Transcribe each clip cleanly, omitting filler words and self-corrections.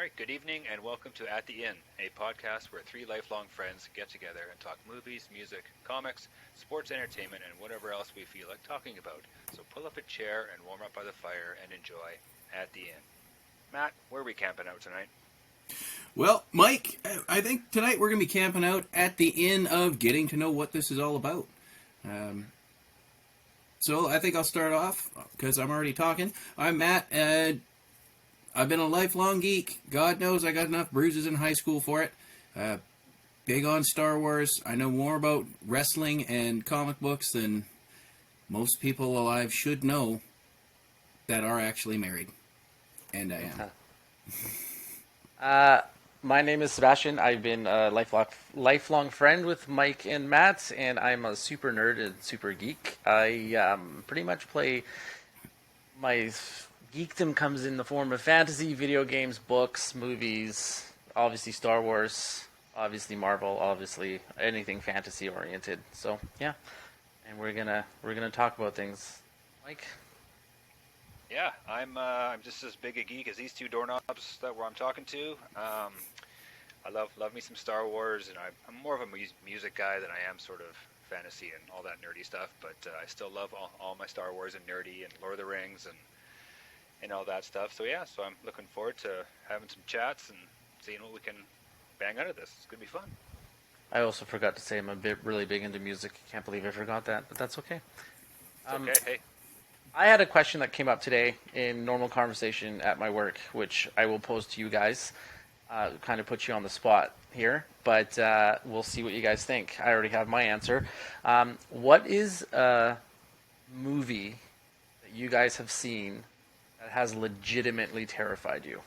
All right, good evening and welcome to At the Inn, a podcast where three lifelong friends get together and talk movies, music, comics, sports entertainment, and whatever else we feel like talking about. So pull up a chair and warm up by the fire and enjoy At the Inn. Matt, where are we camping out tonight? Well, Mike, I think tonight we're going to be camping out at the inn of getting to know what this is all about. Um, so I think I'll start off because I'm already talking. I'm Matt. I've been a lifelong geek. God knows I got enough bruises in high school for it. Uh, Big on Star Wars. I know more about wrestling and comic books than most people alive should know that are actually married. And I am. Uh, my name is Sebastian. I've been a lifelong friend with Mike and Matt, and I'm a super nerd and super geek. I pretty much play my geekdom comes in the form of fantasy, video games, books, movies, obviously Star Wars, obviously Marvel, obviously anything fantasy oriented. So yeah, and we're gonna talk about things. Mike. Yeah, I'm just as big a geek as these two doorknobs that I'm talking to. I love me some Star Wars, and I'm more of a music guy than I am sort of fantasy and all that nerdy stuff. But I still love all my Star Wars and nerdy and Lord of the Rings and all that stuff. So yeah, so I'm looking forward to having some chats and seeing what we can bang out of this. It's gonna be fun. I also forgot to say I'm really big into music. Can't believe I forgot that, but that's okay. It's okay. Hey, I had a question that came up today in normal conversation at my work, which I will pose to you guys. Kind of put you on the spot here, but we'll see what you guys think. I already have my answer. What is a movie that you guys have seen that has legitimately terrified you?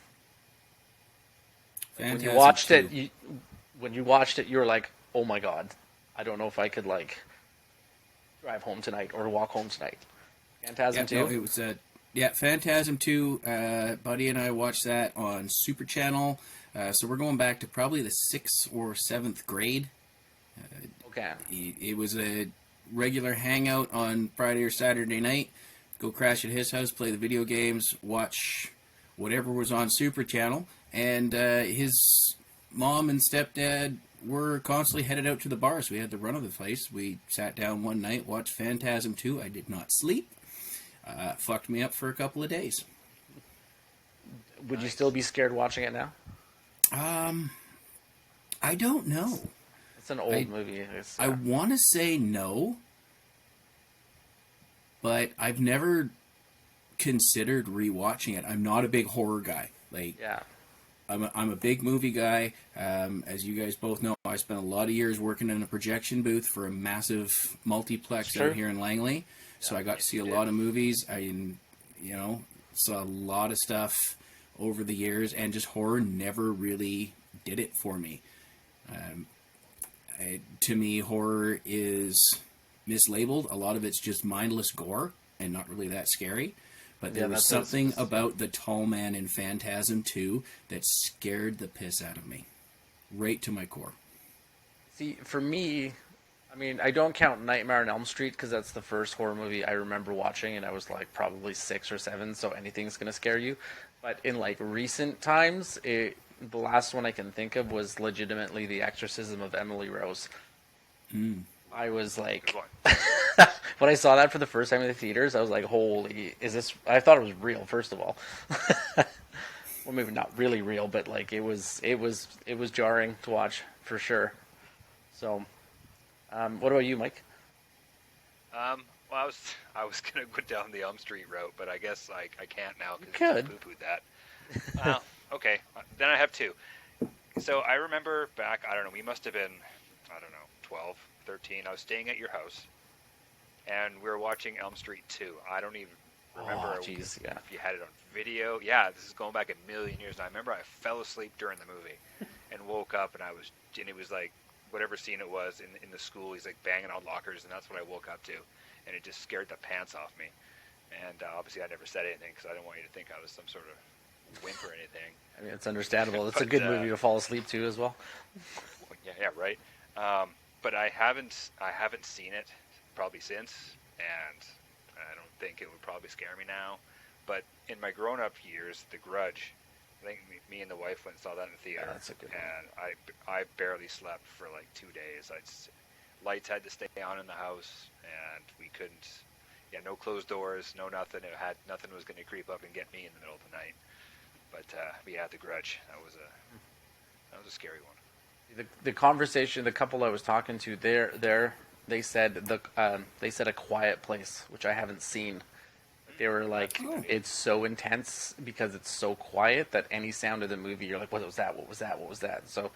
When you Fantastic watched it, too. when you watched it, you were like, "Oh my god, I don't know if I could like drive home tonight or walk home tonight." Phantasm No, 2? it was Phantasm 2. Buddy and I watched that on Super Channel. So we're going back to probably the 6th or 7th grade. Okay. It was a regular hangout on Friday or Saturday night. Go crash at his house, play the video games, watch whatever was on Super Channel. And his mom and stepdad were constantly headed out to the bars. We had the run of the place. We sat down one night, watched Phantasm 2. I did not sleep. Fucked me up for a couple of days. Would you nice. still be scared watching it now? I don't know. It's an old I movie. I want to say no, but I've never considered rewatching it. I'm not a big horror guy. Like Yeah. I'm a big movie guy. As you guys both know, I spent a lot of years working in a projection booth for a massive multiplex Sure. out here in Langley. So I got to Yes, see you a did. lot of movies. Saw a lot of stuff over the years, and just horror never really did it for me. To me, horror is mislabeled. A lot of it's just mindless gore and not really that scary. But Yeah, there was that's something about the tall man in Phantasm 2 that scared the piss out of me. Right to my core. See, for me, I mean, I don't count Nightmare on Elm Street because that's the first horror movie I remember watching, and I was like probably 6 or 7, so anything's gonna scare you. But in like recent times, the last one I can think of was legitimately The Exorcism of Emily Rose. I was Good like, one. when I saw that for the first time in the theaters, I was like, "Holy, is this?" I thought it was real, first of all. Well, maybe not really real, but like it was jarring to watch for sure. So, what about you, Mike? Well, I was gonna go down the Elm Street route, but I guess I can't now You because you just could. poo-pooed that. Well, okay. Then I have two. So I remember back, I don't know, we must have been, I don't know, 12, 13. I was staying at your house, and we were watching Elm Street 2. I don't even remember Oh, jeez, yeah. if you had it on video. Yeah, this is going back a million years. And I remember I fell asleep during the movie and woke up, and it was like, whatever scene it was in the school, he's like banging on lockers, and that's what I woke up to. And it just scared the pants off me. And obviously I never said anything because I didn't want you to think I was some sort of wimp or anything. I mean, it's understandable. It's a But good movie to fall asleep to as well. yeah, right. But I haven't seen it probably since, and I don't think it would probably scare me now. But in my grown-up years, The Grudge I think me and the wife went and saw that in the Yeah, theater, that's a good one. and I barely slept for like 2 days. Lights had to stay on in the house, and we couldn't. Yeah, no closed doors, no nothing. It had nothing was going to creep up and get me in the middle of the night. But we had The Grudge. That was a scary one. The conversation, the couple I was talking to, they said they said A Quiet Place, which I haven't seen. They were like, Oh. it's so intense because it's so quiet that any sound of the movie, you're like, what was that? What was that? What was that? So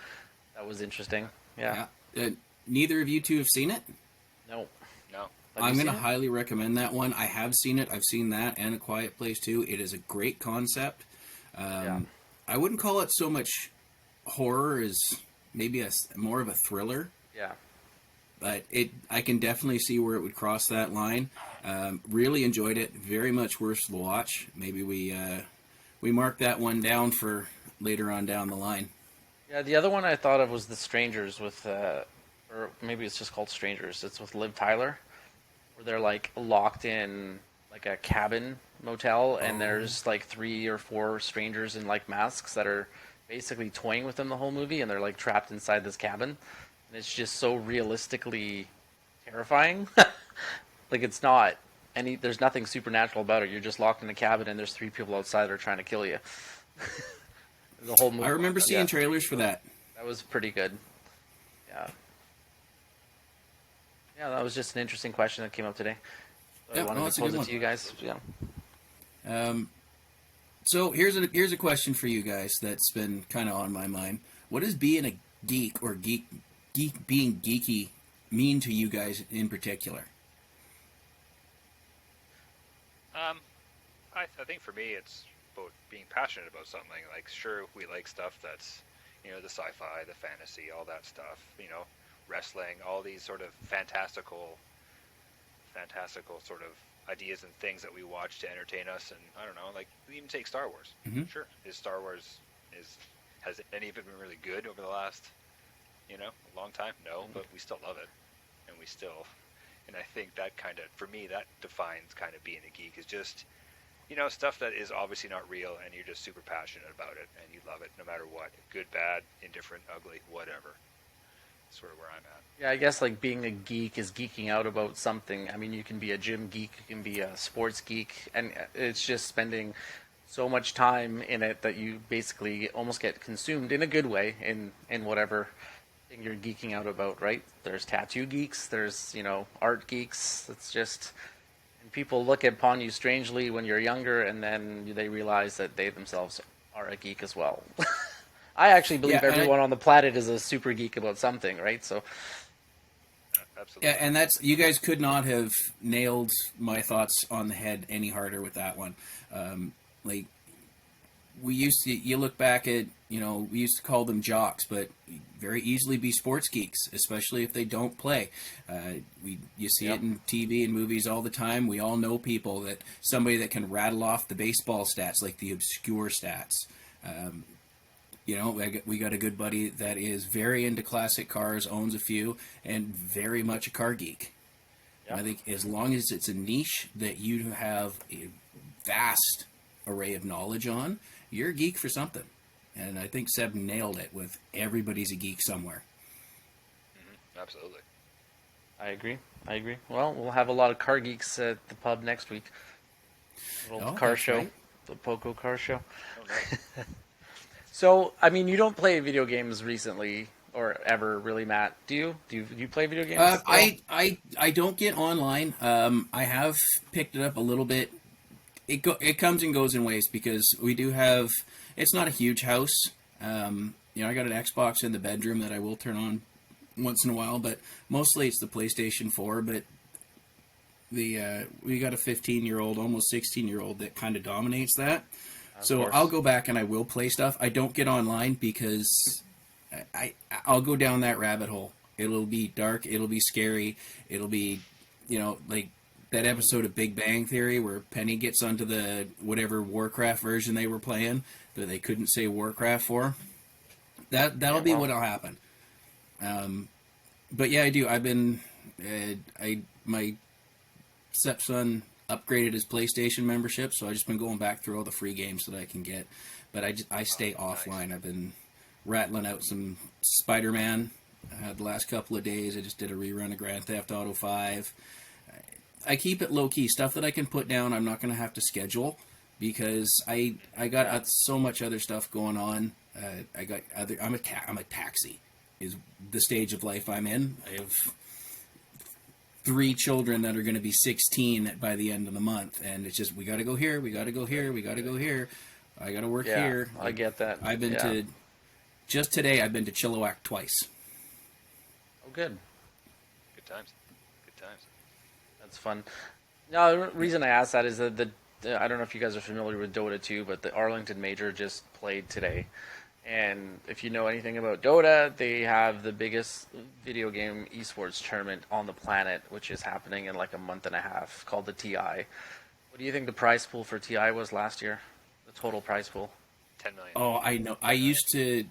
that was interesting. Yeah. Yeah. Neither of you two have seen it? No. No. Have I'm you going to seen it? highly recommend that one. I have seen it. I've seen that and A Quiet Place too. It is a great concept. Yeah. I wouldn't call it so much horror as maybe more of a thriller, Yeah. but I can definitely see where it would cross that line. Really enjoyed it. Very much worth the watch. Maybe we mark that one down for later on down the line. Yeah. The other one I thought of was The Strangers with, or maybe it's just called Strangers. It's with Liv Tyler, where they're like locked in like a cabin motel, and there's like 3 or 4 strangers in like masks that are basically toying with them the whole movie, and they're like trapped inside this cabin, and it's just so realistically terrifying. Like it's not there's nothing supernatural about it. You're just locked in a cabin, and there's 3 people outside that are trying to kill you. The whole movie. I remember seeing Yeah, trailers for that. that was pretty good. Yeah. Yeah, that was just an interesting question that came up today. So Yeah, I wanted no, that's to a pose good it one. to you guys. Yeah. So here's a question for you guys that's been kind of on my mind. What does being a geek or being geeky mean to you guys in particular? I think for me, it's about being passionate about something. Like, sure, we like stuff that's, the sci-fi, the fantasy, all that stuff. Wrestling, all these sort of fantastical sort of ideas and things that we watch to entertain us. And I don't know, like we even take Star Wars. Mhm. Sure, has any of it been really good over the last, a long time? No, but we still love it, and and I think that kind of, for me, that defines kind of being a geek is just, stuff that is obviously not real, and you're just super passionate about it, and you love it no matter what, good, bad, indifferent, ugly, whatever. That's sort of where I'm at. Yeah, I guess like being a geek is geeking out about something. I mean, you can be a gym geek, you can be a sports geek, and it's just spending so much time in it that you basically almost get consumed in a good way in whatever thing you're geeking out about, right? There's tattoo geeks, there's, art geeks. It's just, and people look upon you strangely when you're younger, and then they realize that they themselves are a geek as well. I actually believe Yeah, and everyone on the planet is a super geek about something, right? So, Absolutely. Yeah, and that's you guys could not have nailed my thoughts on the head any harder with that one. Like we used to, you look back at, we used to call them jocks, but very easily be sports geeks, especially if they don't play. You see it in TV and movies all the time. We all know people somebody that can rattle off the baseball stats, like the obscure stats. We got a good buddy that is very into classic cars, owns a few, and very much a car geek. Yeah. I think as long as it's a niche that you have a vast array of knowledge on, you're a geek for something. And I think Seb nailed it with everybody's a geek somewhere. Absolutely. I agree. Well, we'll have a lot of car geeks at the pub next week. Little Oh, car that's show, right. the Poco car show. Oh, nice. So, I mean, you don't play video games recently or ever, really, Matt? Do you? Do you play video games? at all? I don't get online. I have picked it up a little bit. It comes and goes in waves because we do have. It's not a huge house. I got an Xbox in the bedroom that I will turn on once in a while, but mostly it's the PlayStation 4. But we got a 15-year-old, almost 16-year-old that kind of dominates that. So course. I'll go back and I will play stuff. I don't get online because I'll go down that rabbit hole. It'll be dark. It'll be scary. It'll be, like that episode of Big Bang Theory where Penny gets onto the whatever Warcraft version they were playing that they couldn't say Warcraft for. That'll be what'll happen. But yeah, I do. I've been my stepson upgraded his PlayStation membership, so I've just been going back through all the free games that I can get. But I stay offline. I've been rattling out some Spider-Man the last couple of days. I just did a rerun of Grand Theft Auto 5. I keep it low-key. Stuff that I can put down, I'm not going to have to schedule because I got so much other stuff going on. I'm a taxi is the stage of life I'm in. I have 3 children that are going to be 16 by the end of the month, and it's just we got to go here, we got to go here, we got to go here. I got to work here. I get that. I've been to just today. I've been to Chilliwack twice. Oh, good. Good times. Good times. That's fun. No, the reason I asked that is that I don't know if you guys are familiar with Dota 2, but the Arlington Major just played today. And if you know anything about Dota, they have the biggest video game esports tournament on the planet, which is happening in like a month and a half, called the TI. What do you think the prize pool for TI was last year? The total prize pool? 10 million. Oh, I know. I used to.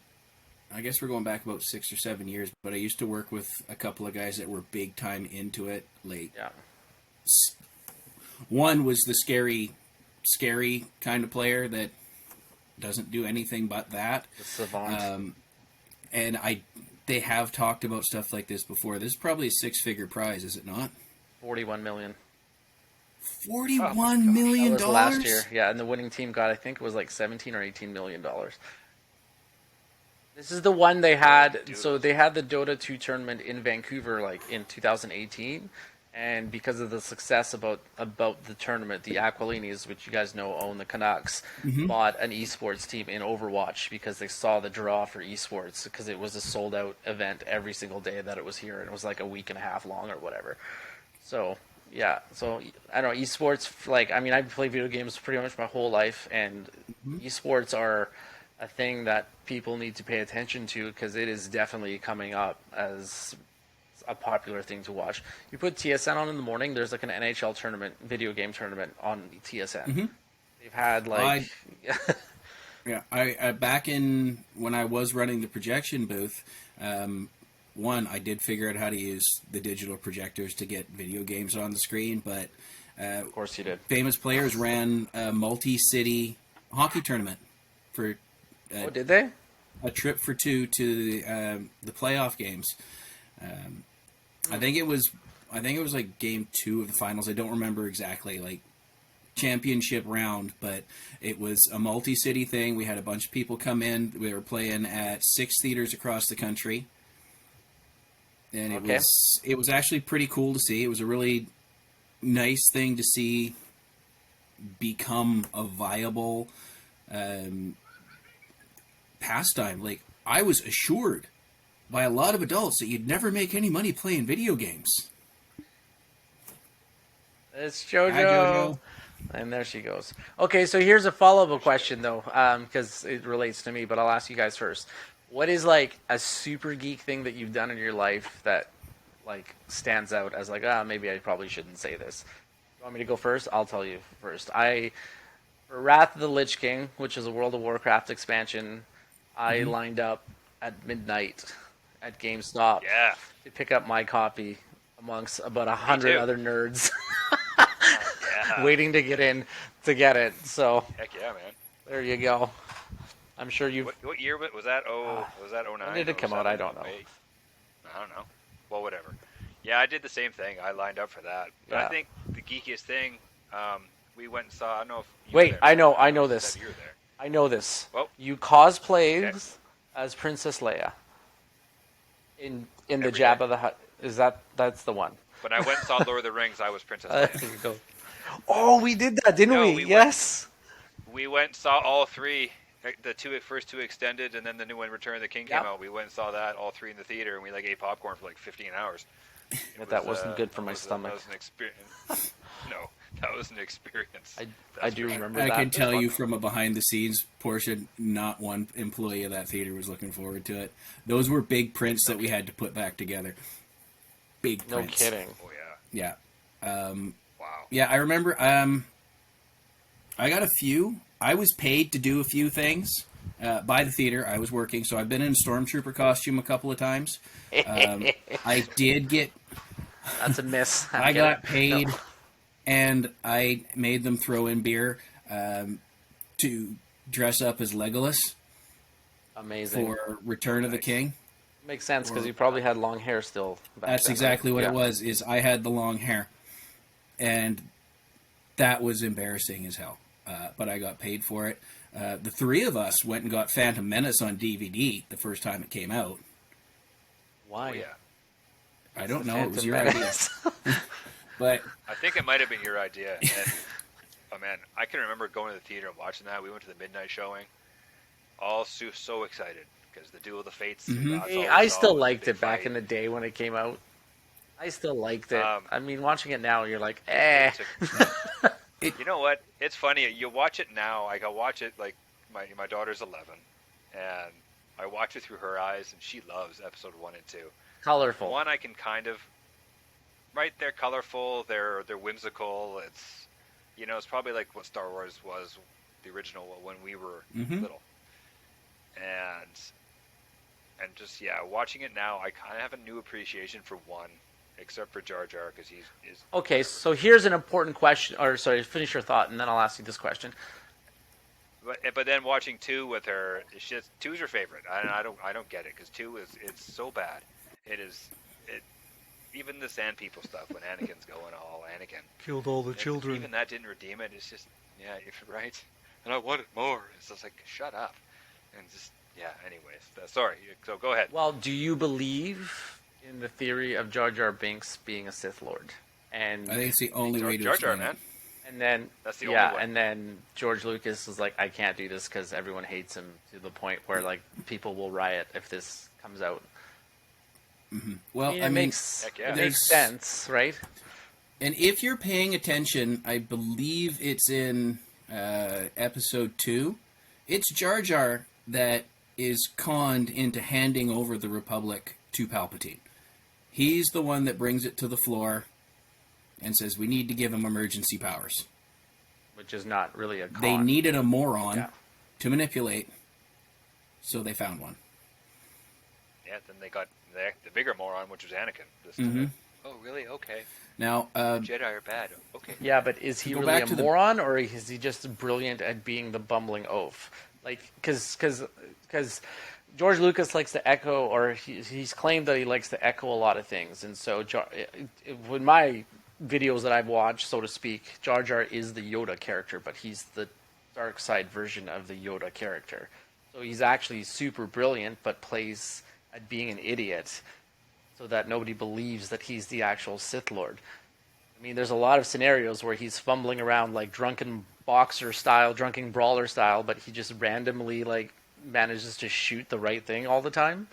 I guess we're going back about 6 or 7 years, but I used to work with a couple of guys that were big time into it. Like, Yeah. one was the scary kind of player that doesn't do anything but that. The Savant. And they have talked about stuff like this before. This is probably a 6-figure prize, is it not? 41 million. $41 million That was last year. Yeah, and the winning team got, I think it was like 17 or 18 million dollars. This is the one they had. So they had the Dota 2 tournament in Vancouver like in 2018, and because of the success about the tournament, the Aquilinis, which you guys know own the Canucks, bought an esports team in Overwatch because they saw the draw for esports because it was a sold out event every single day that it was here, and it was like a week and a half long or whatever. So yeah, so I don't know, esports, like, I mean, I've played video games pretty much my whole life, and esports are a thing that people need to pay attention to because it is definitely coming up as a popular thing to watch. You put TSN on in the morning, there's like an NHL tournament, video game tournament on TSN. They've had like... Yeah, I back in when I was running the projection booth, I did figure out how to use the digital projectors to get video games on the screen, but of course you did. Famous Players ran a multi-city hockey tournament for Oh, did they? a trip for 2 to the playoff games. I think it was like game 2 of the finals. I don't remember exactly, like championship round, but it was a multi-city thing. We had a bunch of people come in. We were playing at 6 theaters across the country, and it was actually pretty cool to see. It was a really nice thing to see become a viable pastime. Like, I was assured by a lot of adults that you'd never make any money playing video games. It's JoJo. Hi, JoJo. And there she goes. Okay, so here's a follow-up question, though, because it relates to me, but I'll ask you guys first. What is, like, a super geek thing that you've done in your life that, like, stands out as, like, maybe I probably shouldn't say this? You want me to go first? I'll tell you first. For Wrath of the Lich King, which is a World of Warcraft expansion, I lined up at midnight at GameStop to pick up my copy amongst about 100 other nerds waiting to get in to get it. So Heck yeah, man. there you go. I'm sure you. What year was that? Was that 09? When did it come out? I don't know. I don't know. Well, whatever. Yeah, I did the same thing. I lined up for that. But Yeah. I think the geekiest thing, we went and saw. I don't know if you Wait, were there. I know You this. said you were there. I know this. Well, You cosplayed as Princess Leia in the Every Jabba day. the Hutt. That's the one? When I went and saw Lord of the Rings, I was Princess There Leia. you go. Oh, we did that, didn't No, we? we went- Yes. We went and saw all 3. The first 2 extended, and then the new one, Return of the King, Yep. came out. We went and saw that, all 3 in the theater, and we ate popcorn for like 15 hours. But that wasn't good for my That stomach. was an experience. No, that was an experience. I That's do for sure. remember I that. can tell you from a behind-the-scenes portion, not one employee of that theater was looking forward to it. Those were big prints that we had to put back together. Big No prints. kidding. Oh yeah. Yeah. Wow. Yeah, I remember. I got a few. I was paid to do a few things by the theater. I was working, so I've been in a stormtrooper costume a couple of times. I did get. That's a miss. I got paid, and I made them throw in beer to dress up as Legolas Amazing. for Return of the King. Makes sense because you probably had long hair still. That's then, exactly right? what Yeah. it was. Is I had the long hair, and that was embarrassing as hell. But I got paid for it. The three of us went and got Phantom Menace on DVD the first time it came out. Why? Oh, yeah. I don't The know. It was Phantom your idea, Menace. but I think it might have been your idea. And, oh man, I can remember going to the theater and watching that. We went to the midnight showing, all so excited because the Duel of the Fates. Mhm. That's Hey, all I we saw still was a liked big it back fight. in the day when it came out. I still liked it. Um, I mean, watching it now, you're like, eh. You know what? It's funny. You watch it now. Like I watch it. Like my daughter's 11, and I watch it through her eyes, and she loves episode 1 and 2. Colorful. One I can kind of. Right, they're colorful. They're whimsical. It's it's probably like what Star Wars was, the original when we were Mhm. little, and just watching it now, I kind of have a new appreciation for 1, except for Jar Jar because he's Okay, so here's an important question. Or sorry, finish your thought, and then I'll ask you this question. But then watching 2 with her, it's just 2's her favorite. I don't get it because 2 it's so bad. It is it. Even the Sand People stuff when Anakin's going all Anakin Killed all the Even that didn't redeem it. It's just you're right. And I wanted more. It's just like shut up. And just anyways, sorry. So go ahead. Well, do you believe in the theory of Jar Jar Binks being a Sith Lord? And I think it's the only way to Jar Jar, explain man. it. and then That's the only way. and then George Lucas was like, I can't do this because everyone hates him to the point where like people will riot if this comes out. Well, it I mean, makes Heck yeah. it makes sense, right? and if you're paying attention, I believe it's in episode 2. It's Jar Jar that is conned into handing over the Republic to Palpatine. He's the one that brings it to the floor and says, we need to give him emergency powers. Which is not really a con. They needed a moron Yeah. to manipulate, so they found one. Yeah. Then they got the bigger moron, which was Anakin. Just, Mhm. oh really? Okay. Now, Jedi are bad. Okay. Yeah, but is he go really back a to the- moron, or is he just brilliant at being the bumbling oaf? Like, because George Lucas likes to echo, or he's claimed that he likes to echo a lot of things, and so with my videos that I've watched, so to speak, Jar Jar is the Yoda character, but he's the dark side version of the Yoda character. So he's actually super brilliant, but plays at being an idiot, so that nobody believes that he's the actual Sith Lord. I mean, there's a lot of scenarios where he's fumbling around like drunken boxer style, drunken brawler style, but he just randomly like manages to shoot the right thing all the time.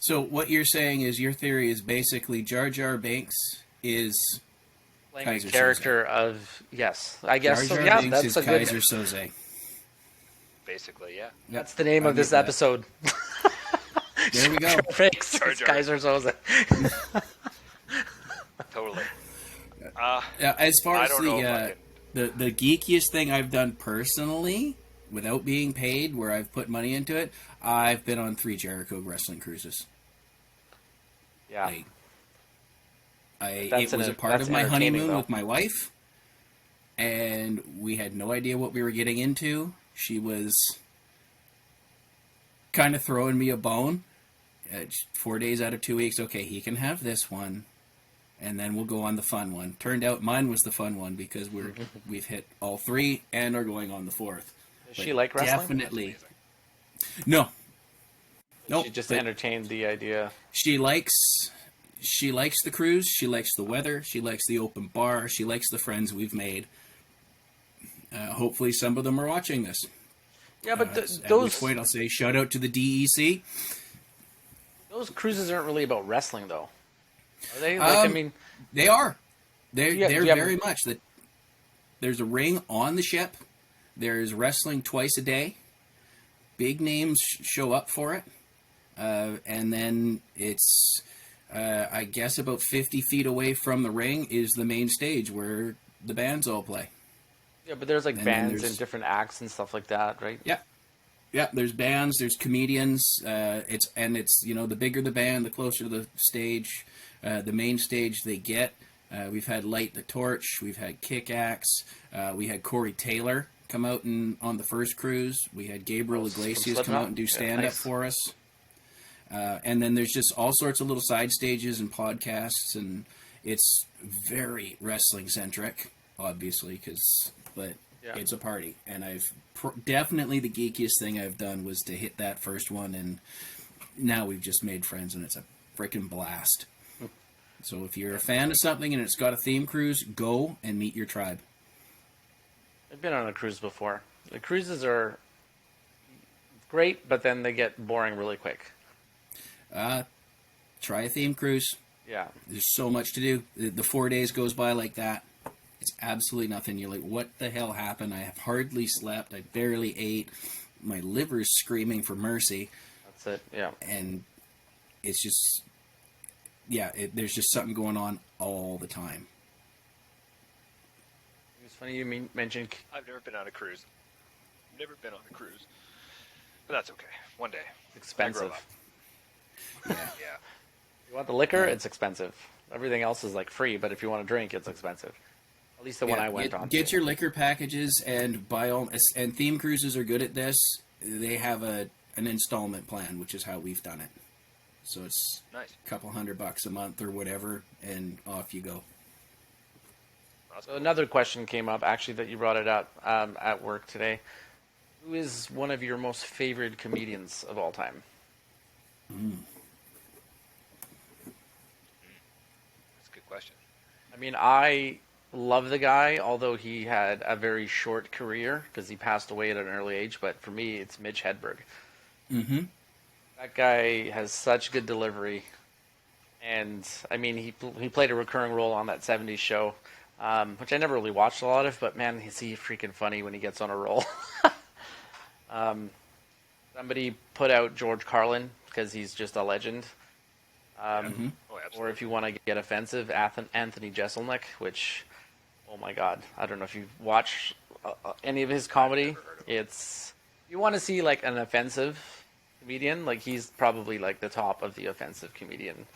so what you're saying is your theory is basically Jar Jar Binks is Playing Kaiser the character of yes, I guess Jar so. Jar Yeah, Binks that's is a good. Kaiser Soze. Basically, yeah. That's the name I'll of this give that. episode. There we go. Fix Jar Jar. Kaiser Soze. Totally. As far I as don't know if I the geekiest thing I've done personally, without being paid, where I've put money into it, I've been on 3 Jericho wrestling cruises. Yeah, Like, That's it was an- a part that's of my entertaining, honeymoon though. with my wife, and we had no idea what we were getting into. She was kind of throwing me a bone. 4 days out of 2 weeks, okay, he can have this one, and then we'll go on the fun one. Turned out mine was the fun one because we've hit all 3 and are going on the 4th. does But she like wrestling? Definitely. No. Nope. She just but entertained the idea. she likes the cruise. She likes the weather. She likes the open bar. She likes the friends we've made. Hopefully, some of them are watching this. Yeah, but At which those point, I'll say shout out to the DEC. those cruises aren't really about wrestling, though. Are they? Like, I mean, They are. They're Yeah, they're yeah. very much that. There's a ring on the ship. There's wrestling twice a day. Big names show up for it, and then it's, I guess, about 50 feet away from the ring is the main stage where the bands all play. yeah, but there's like And then bands there's- and different acts and stuff like that, right? Yeah. Yeah, there's bands, there's comedians. It's the bigger the band, the closer to the stage, the main stage they get. We've had Light the Torch. We've had Kick-Axe. We had Corey Taylor come out on the first cruise. We had Gabriel Iglesias come out and do stand-up for us. And then there's just all sorts of little side stages and podcasts, and it's very wrestling-centric, obviously, but it's a party. And definitely the geekiest thing I've done was to hit that first one, and now we've just made friends, and it's a freaking blast. So if you're a fan of something and it's got a theme cruise, go and meet your tribe. I've been on a cruise before. The cruises are great, but then they get boring really quick. Try a theme cruise. Yeah. There's so much to do. The 4 days goes by like that. It's absolutely nothing. You're like, what the hell happened? I have hardly slept. I barely ate. My liver's screaming for mercy. That's it, yeah. And it's just, there's just something going on all the time. It's funny you mentioned... I've never been on a cruise. But that's okay. One day. It's expensive. Yeah. You want the liquor? It's expensive. Everything else is like free, but if you want to drink, it's expensive. At least the one I went on. Get your liquor packages, and and theme cruises are good at this. They have an installment plan, which is how we've done it. So it's nice. A couple $100 a month or whatever, and off you go. So another question came up, actually, that you brought it up at work today. Who is one of your most favorite comedians of all time? That's a good question. I mean, I love the guy, although he had a very short career because he passed away at an early age. But for me, it's Mitch Hedberg. Mm-hmm. That guy has such good delivery. And, I mean, he played a recurring role on that 70s show, which I never really watched a lot of, but, man, is he freaking funny when he gets on a roll. Somebody put out George Carlin because he's just a legend. Or if you want to get offensive, Anthony Jeselnik, which, oh my God, I don't know if you've watched any of his comedy. You want to see like an offensive comedian, like he's probably like the top of the offensive comedian.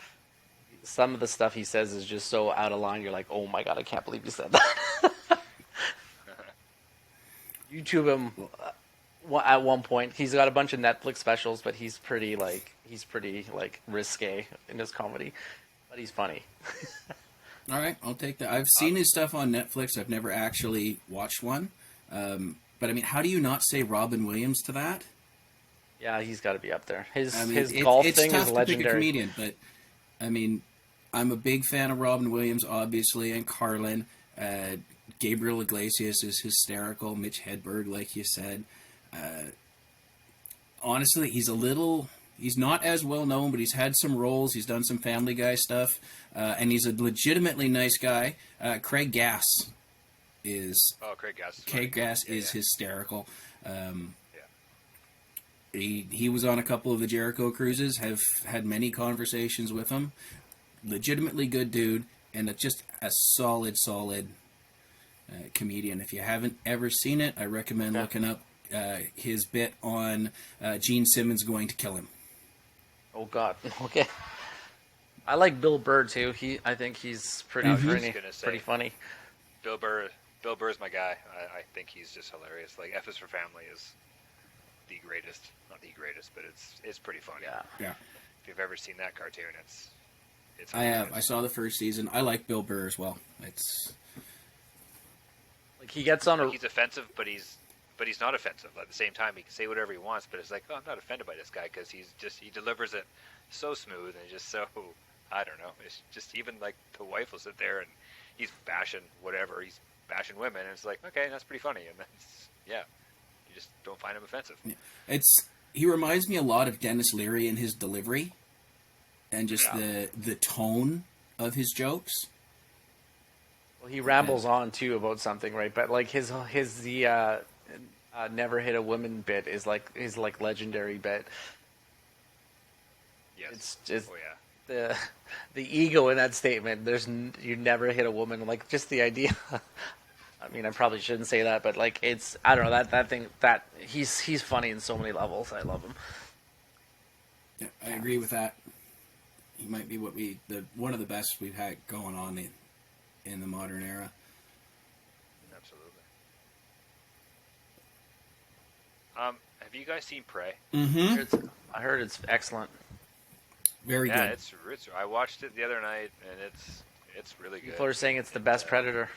Some of the stuff he says is just so out of line. You're like, oh my God, I can't believe you said that. YouTube him at one point. He's got a bunch of Netflix specials, but he's pretty risque in his comedy, but he's funny. All right, I'll take that. I've seen his stuff on Netflix. I've never actually watched one. But I mean, how do you not say Robin Williams to that? Yeah, he's got to be up there. His it's golf it's thing tough is legendary. To pick a comedian, but I mean, I'm a big fan of Robin Williams, obviously, and Carlin. Gabriel Iglesias is hysterical. Mitch Hedberg, like you said. Honestly, he's not as well known, but he's had some roles. He's done some Family Guy stuff, and he's a legitimately nice guy. Craig Gass is. Oh, Craig Gass. Craig Gass is hysterical. He was on a couple of the Jericho cruises. Have had many conversations with him. Legitimately good dude, and just a solid comedian. If you haven't ever seen it, I recommend looking up his bit on Gene Simmons going to kill him. Oh God. Okay. I like Bill Burr too. I think he's pretty funny. Bill Burr is my guy. I think he's just hilarious. Like F is for Family is the greatest. Not the greatest, but it's pretty funny. Yeah. If you've ever seen that cartoon, it's I have. I saw the first season. I like Bill Burr as well. It's like he gets on a. He's offensive, but he's not offensive. At the same time, he can say whatever he wants, but it's like, oh, I'm not offended by this guy because he delivers it so smooth and just so, I don't know. It's just even like the wife will sit there and he's bashing whatever. He's bashing women, and it's like, okay, that's pretty funny. And that's, you just don't find him offensive. He reminds me a lot of Dennis Leary in his delivery and just the tone of his jokes. Well, he rambles on too about something, right? But like his never hit a woman bit is like his legendary bit. Yes. It's just the ego in that statement. You never hit a woman. Like just the idea. I mean, I probably shouldn't say that, but like I don't know that thing that he's funny in so many levels. I love him. Yeah, I agree with that. He might be one of the best we've had going on in the modern era. Absolutely. Have you guys seen Prey? Mm-hmm. I heard it's excellent. Very Yeah, good. it's I watched it the other night, and it's really good. People are saying it's the best Predator.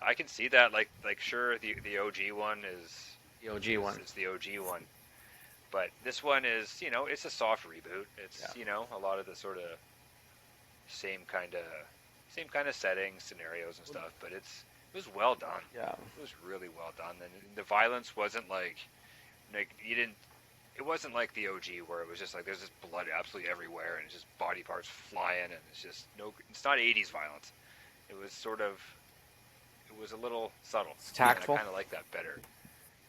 I can see that. Like sure, the OG one is The OG one. Is the OG one, but this one is it's a soft reboot. It's a lot of the sort of same kind of settings, scenarios, and stuff. But it was well done. Yeah. It was really well done, and the violence wasn't like you didn't. It wasn't like the OG where it was just like there's just blood absolutely everywhere and it's just body parts flying and it's just it's not 80s violence. It was a little subtle. It's tactful. And I kind of like that better.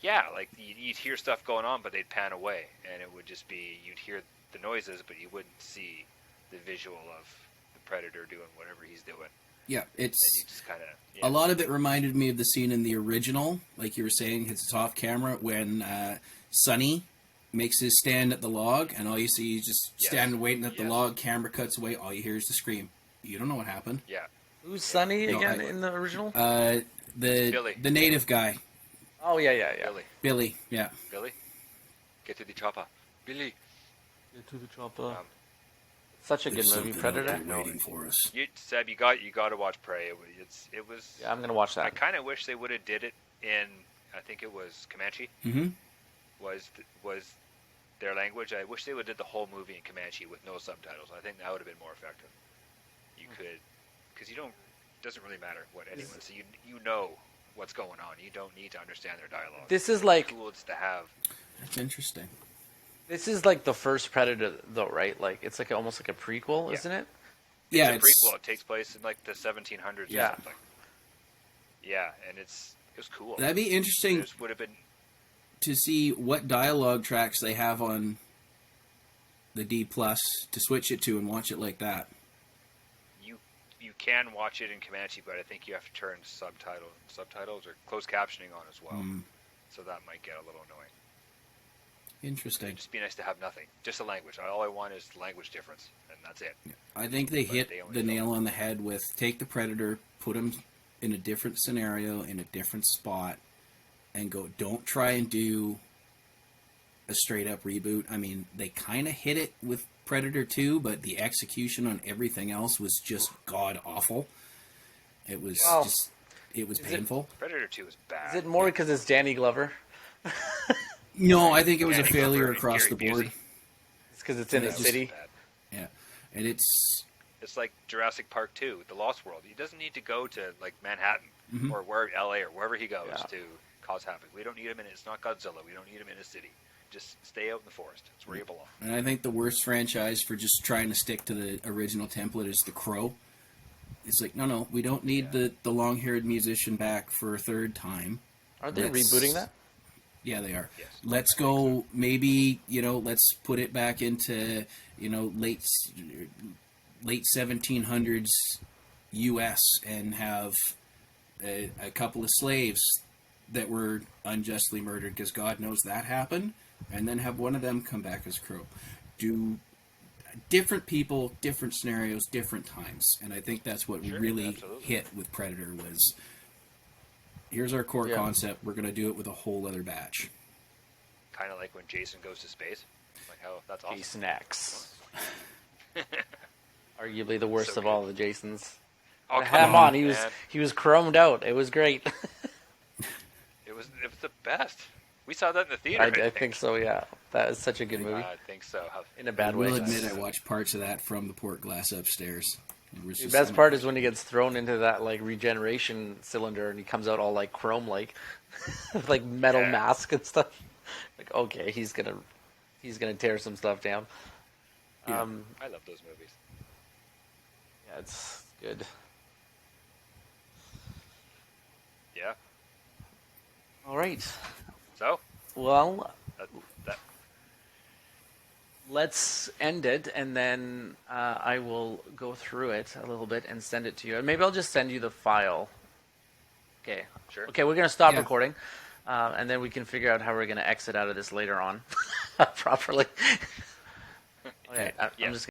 Yeah, like you'd hear stuff going on, but they'd pan away, and it would just be you'd hear the noises, but you wouldn't see the visual of the predator doing whatever he's doing. Yeah, And it's you just kind of a lot of it reminded me of the scene in the original, like you were saying, it's off camera when Sonny makes his stand at the log, and all you see is just standing waiting at the log. Camera cuts away. All you hear is the scream. You don't know what happened. Yeah. Who's Sonny No, again in the original? The native guy, Oh yeah. Billy. Yeah, Billy, get to the chopper. Billy. To the chopper. Such a good There's movie, something out Predator. there waiting for us. Seb, you got to watch Prey. It was. Yeah, I'm gonna watch that. I kind of wish they would have did it in. I think it was Comanche. Mm-hmm. Was their language. I wish they would have did the whole movie in Comanche with no subtitles. I think that would have been more effective. You could, because it doesn't really matter what anyone. So you know what's going on. You don't need to understand their dialogue. This is like Tools to have. That's interesting. This is like the first Predator, though, right? Like it's like almost like a prequel, isn't it? Yeah, It's a prequel. It takes place in like the 1700s Yeah. or something. Yeah, and it was cool. that'd be interesting This would have been. to see what dialogue tracks they have on the D Plus to switch it to and watch it like that. You can watch it in Comanche, but I think you have to turn subtitles or closed captioning on as well. So that might get a little annoying. Interesting. It'd just be nice to have nothing, just a language. All I want is language difference, and that's it. I think they But hit they only the film nail on the head with take the Predator, put him in a different scenario, in a different spot, and go, don't try and do a straight up reboot. I mean, they kind of hit it with Predator 2, but the execution on everything else was just god awful. It was Well, it was painful. Predator 2 is bad. Is it more because it's Danny Glover? No, I think it was a Danny failure Glover and across Gary the board. Busey. It's because it's in Yeah, the just city. Bad. Yeah, and it's It's like Jurassic Park 2, The Lost World. He doesn't need to go to like Manhattan or LA or wherever he goes Yeah. to cause havoc. We don't need him in it. It's not Godzilla. We don't need him in a city. Just stay out in the forest. That's where you belong. and I think the worst franchise for just trying to stick to the original template is The Crow. It's like, no, we don't need the long-haired musician back for a third time. Aren't they Let's- rebooting that? Yeah, they are. Yes. Let's go. Maybe let's put it back into late 1700s U.S. and have a couple of slaves that were unjustly murdered because God knows that happened, and then have one of them come back as Crow. Do different people, different scenarios, different times, and I think that's what Sure, really absolutely. hit with Predator was. Here's our core Yeah. concept. We're going to do it with a whole other batch. Kind of like when Jason goes to space. Like how that's awesome. Jason X. Arguably the worst So of all good. the Jasons. Oh, I come had him on. man. He was chromed out. It was great. It was the best. We saw that in the theater. I think so. Yeah, that is such a good movie I think so. in a I bad way. will admit I watched parts of that from the port glass upstairs. It was The just best so part much- is when he gets thrown into that like regeneration cylinder and he comes out all like chrome like with like metal Yeah. mask and stuff. Like okay, he's gonna tear some stuff down. Yeah. I love those movies. Yeah, it's good. Yeah. All right. So Well, that let's end it, and then I will go through it a little bit and send it to you. And maybe I'll just send you the file. Okay. Sure. Okay, we're gonna stop Yeah. recording, and then we can figure out how we're gonna exit out of this later on properly. Okay, I'm Yeah. just.